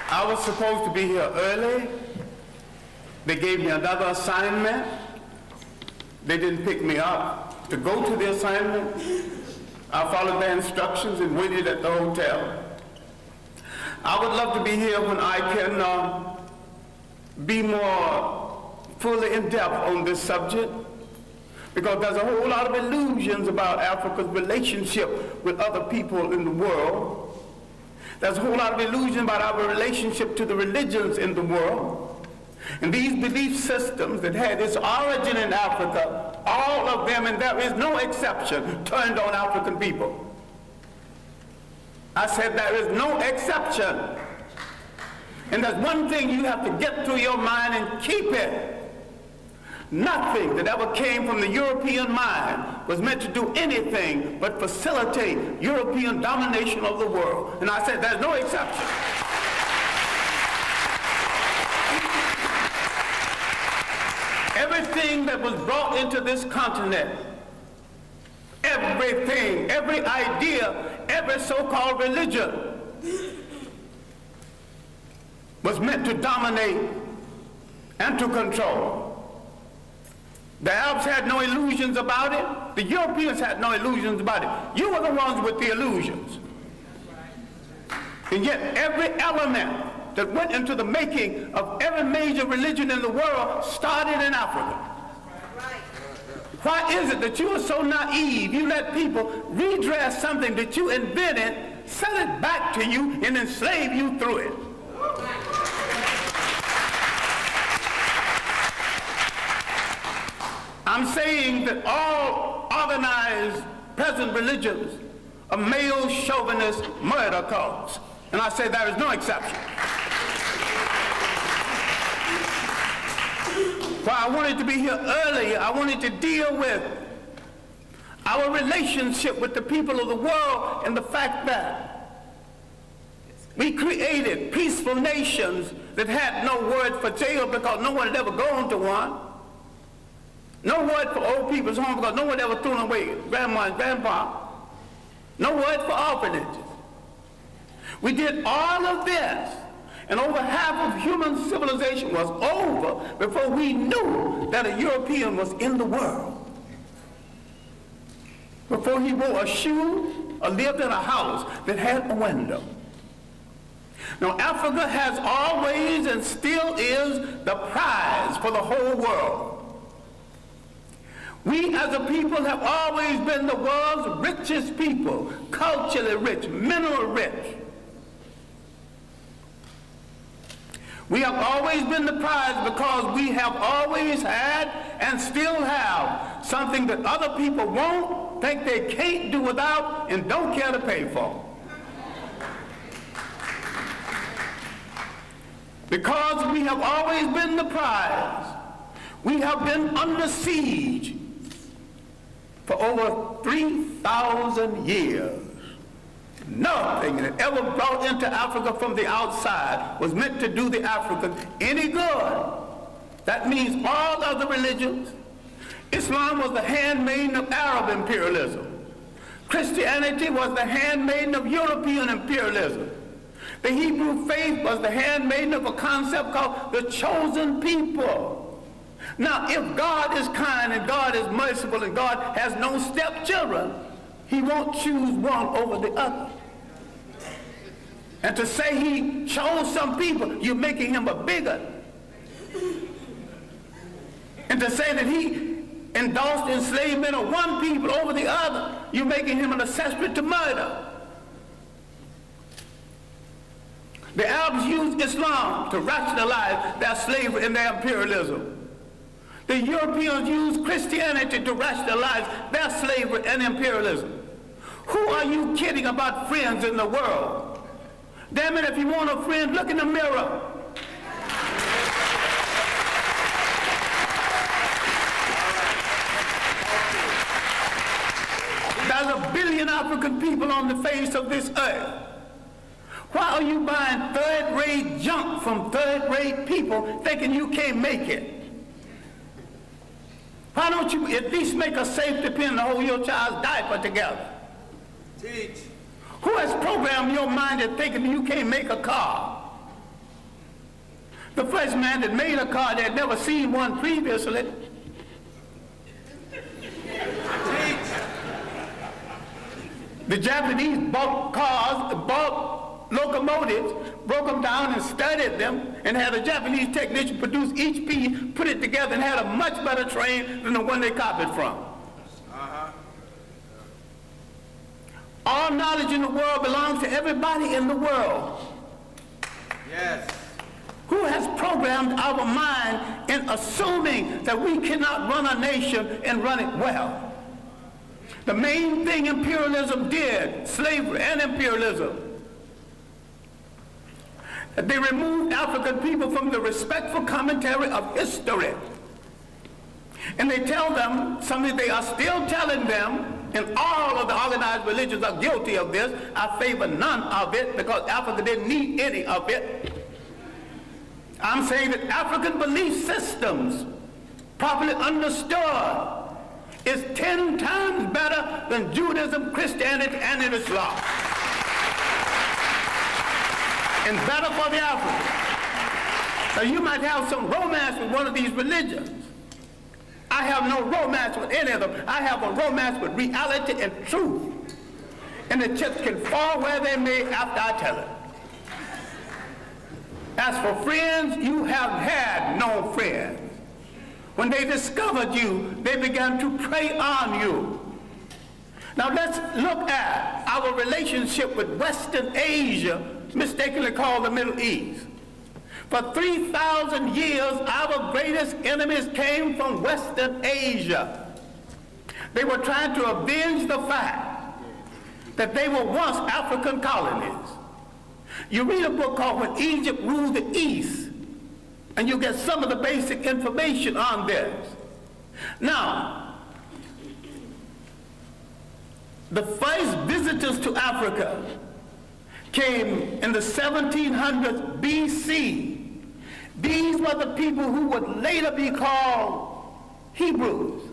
I was supposed to be here early. They gave me another assignment. They didn't pick me up to go to the assignment. I followed their instructions and waited at the hotel. I would love to be here when I can be more fully in depth on this subject, because there's a whole lot of illusions about Africa's relationship with other people in the world. There's a whole lot of illusion about our relationship to the religions in the world. And these belief systems that had its origin in Africa, all of them, and there is no exception, turned on African people. I said there is no exception. And there's one thing you have to get through your mind and keep it. Nothing that ever came from the European mind was meant to do anything but facilitate European domination of the world. And I said there's no exception. Everything that was brought into this continent, everything, every idea, every so-called religion was meant to dominate and to control. The Arabs had no illusions about it. The Europeans had no illusions about it. You were the ones with the illusions. And yet every element that went into the making of every major religion in the world started in Africa. Why is it that you are so naive? You let people redress something that you invented, sell it back to you, and enslave you through it. I'm saying that all organized present religions are male chauvinist murder cults. And I say there is no exception. Why I wanted to be here earlier, I wanted to deal with our relationship with the people of the world and the fact that we created peaceful nations that had no word for jail because no one had ever gone to one. No word for old people's home because no one ever threw them away, grandma and grandpa. No word for orphanages. We did all of this, and over half of human civilization was over before we knew that a European was in the world. Before he wore a shoe or lived in a house that had a window. Now, Africa has always and still is the prize for the whole world. We as a people have always been the world's richest people, culturally rich, mineral rich. We have always been the prize because we have always had and still have something that other people won't, think they can't do without, and don't care to pay for. Because we have always been the prize, we have been under siege for over 3,000 years. Nothing that ever brought into Africa from the outside was meant to do the Africans any good. That means all other religions. Islam was the handmaiden of Arab imperialism. Christianity was the handmaiden of European imperialism. The Hebrew faith was the handmaiden of a concept called the chosen people. Now, if God is kind and God is merciful and God has no stepchildren, he won't choose one over the other. And to say he chose some people, you're making him a bigot. And to say that he endorsed enslavement of one people over the other, you're making him an accessory to murder. The Arabs used Islam to rationalize their slavery and their imperialism. The Europeans used Christianity to rationalize their slavery and imperialism. Who are you kidding about friends in the world? Damn it, if you want a friend, look in the mirror. There's 1 billion African people on the face of this earth. Why are you buying third-rate junk from third-rate people thinking you can't make it? Why don't you at least make a safety pin to hold your child's diaper together? Teach. Who has programmed your mind into thinking you can't make a car? The first man that made a car, they had never seen one previously. The Japanese bought cars, bought locomotives, broke them down and studied them, and had a Japanese technician produce each piece, put it together, and had a much better train than the one they copied from. All knowledge in the world belongs to everybody in the world. Yes. Who has programmed our mind in assuming that we cannot run a nation and run it well? The main thing imperialism did, slavery and imperialism, they removed African people from the respectful commentary of history. And they tell them something they are still telling them, and all of the organized religions are guilty of this. I favor none of it because Africa didn't need any of it. I'm saying that African belief systems, properly understood, is 10 times better than Judaism, Christianity, and Islam. And better for the African. So you might have some romance with one of these religions. I have no romance with any of them. I have a romance with reality and truth. And the chips can fall where they may after I tell it. As for friends, you have had no friends. When they discovered you, they began to prey on you. Now let's look at our relationship with Western Asia, mistakenly called the Middle East. For 3,000 years, our greatest enemies came from Western Asia. They were trying to avenge the fact that they were once African colonies. You read a book called When Egypt Ruled the East, and you get some of the basic information on this. Now, the first visitors to Africa came in the 1700s BC. These were the people who would later be called Hebrews.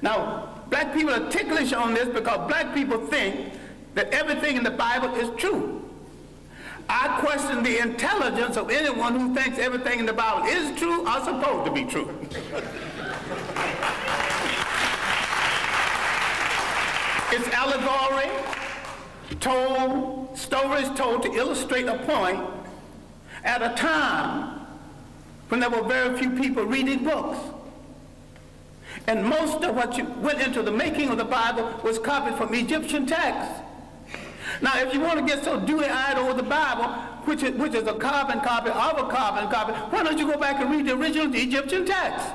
Now, black people are ticklish on this because black people think that everything in the Bible is true. I question the intelligence of anyone who thinks everything in the Bible is true or supposed to be true. It's allegory, stories told to illustrate a point at a time when there were very few people reading books. And most of what went into the making of the Bible was copied from Egyptian texts. Now, if you want to get so dewy-eyed over the Bible, which is a carbon copy of a carbon copy, why don't you go back and read the original Egyptian text?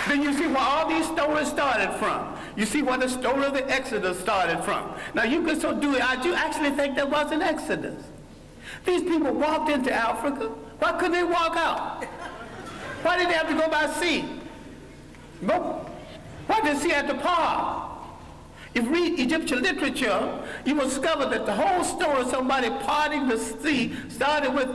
Then you see where all these stories started from. You see where the story of the Exodus started from. Now, you get so dewy-eyed, you actually think there was an Exodus. These people walked into Africa. Why couldn't they walk out? Why did they have to go by sea? Why did the sea have to part? If you read Egyptian literature, you will discover that the whole story of somebody parting the sea started with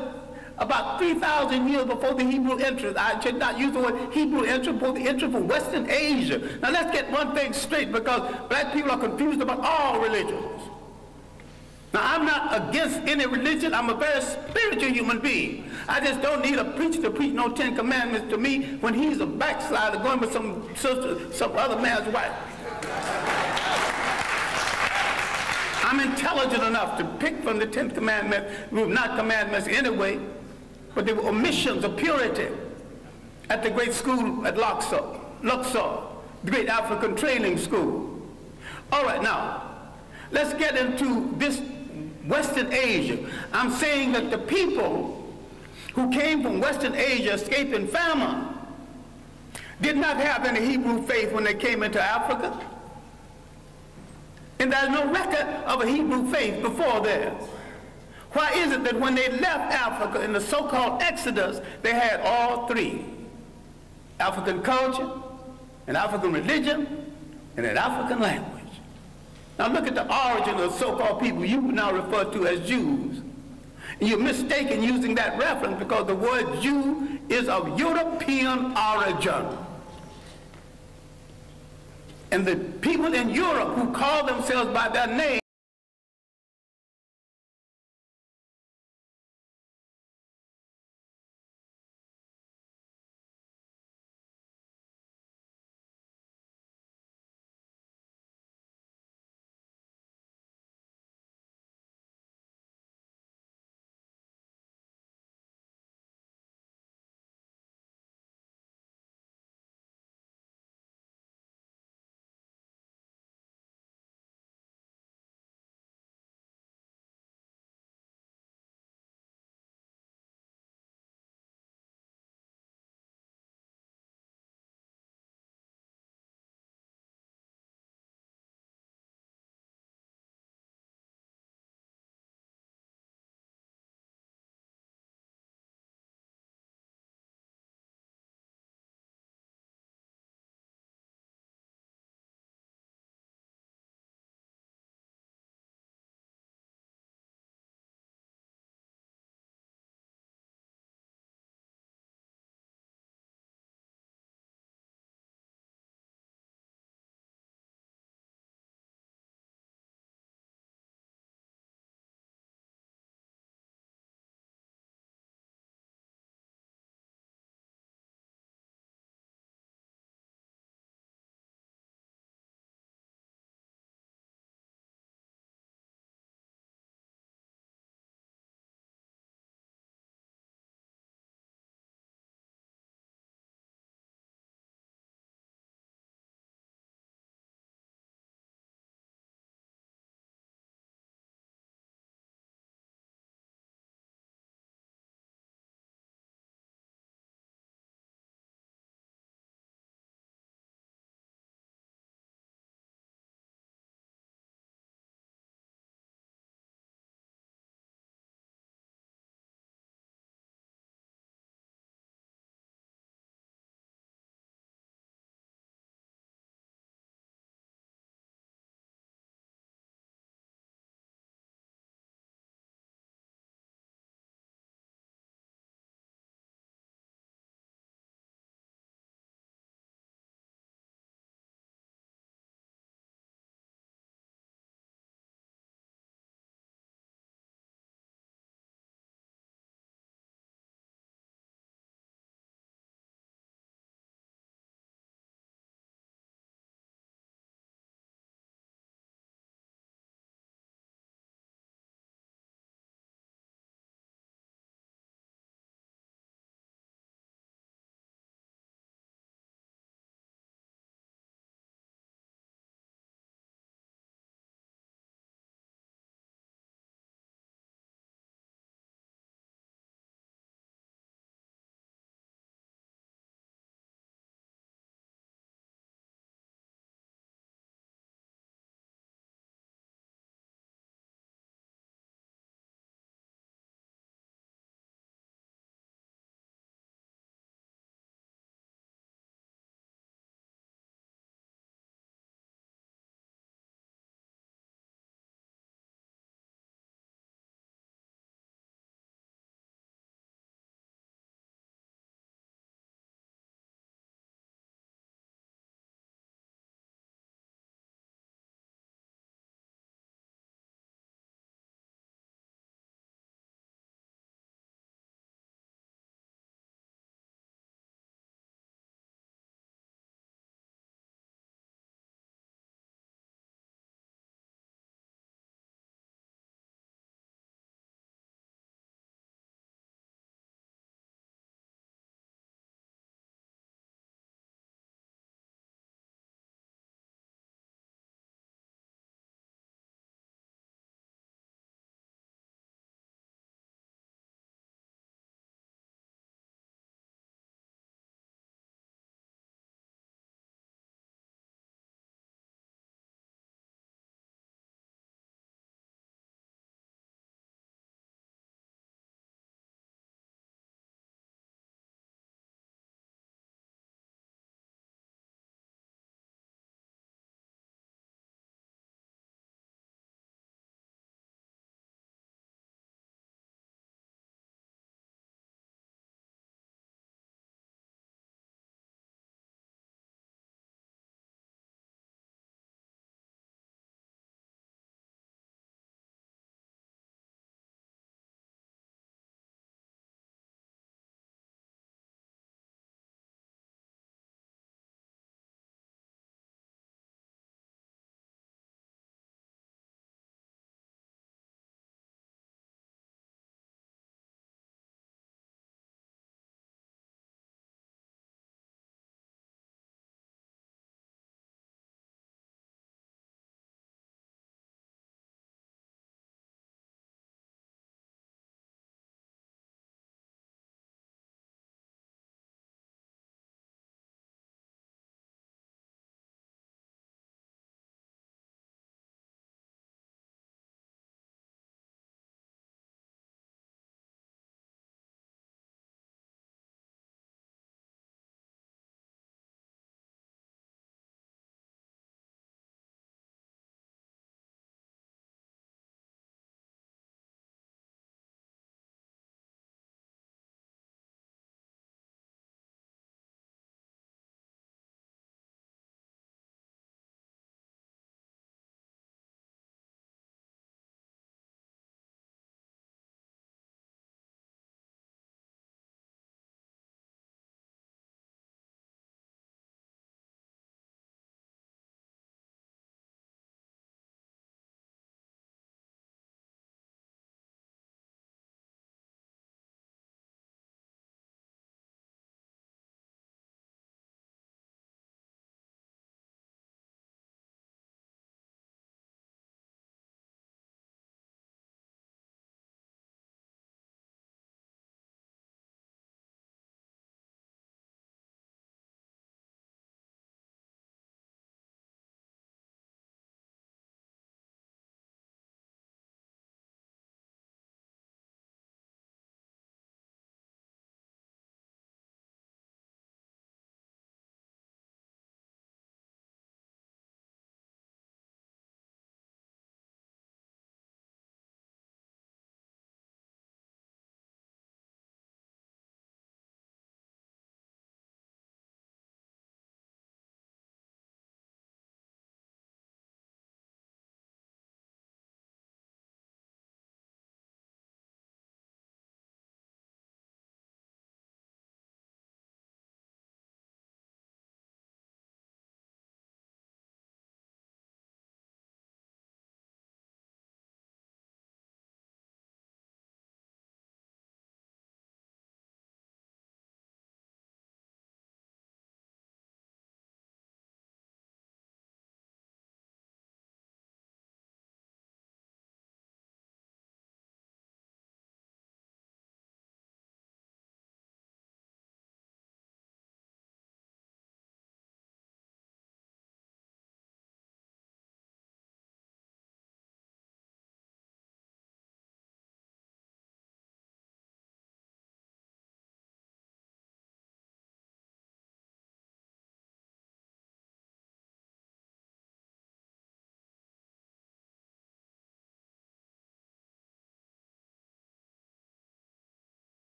about 3,000 years before the Hebrew entrance. I should not use the word Hebrew entrance, but the entrance from Western Asia. Now let's get one thing straight, because black people are confused about all religions. Now, I'm not against any religion. I'm a very spiritual human being. I just don't need a preacher to preach no 10 Commandments to me when he's a backslider going with some sister, some other man's wife. I'm intelligent enough to pick from the 10th commandment, not commandments anyway, but they were omissions of purity at the great school at Luxor, the great African training school. All right, now, let's get into this Western Asia. I'm saying that the people who came from Western Asia escaping famine did not have any Hebrew faith when they came into Africa. And there's no record of a Hebrew faith before theirs. Why is it that when they left Africa in the so-called Exodus, they had all three? African culture, an African religion, and an African language. Now look at the origin of the so-called people you now refer to as Jews. And you're mistaken using that reference because the word Jew is of European origin. And the people in Europe who call themselves by their name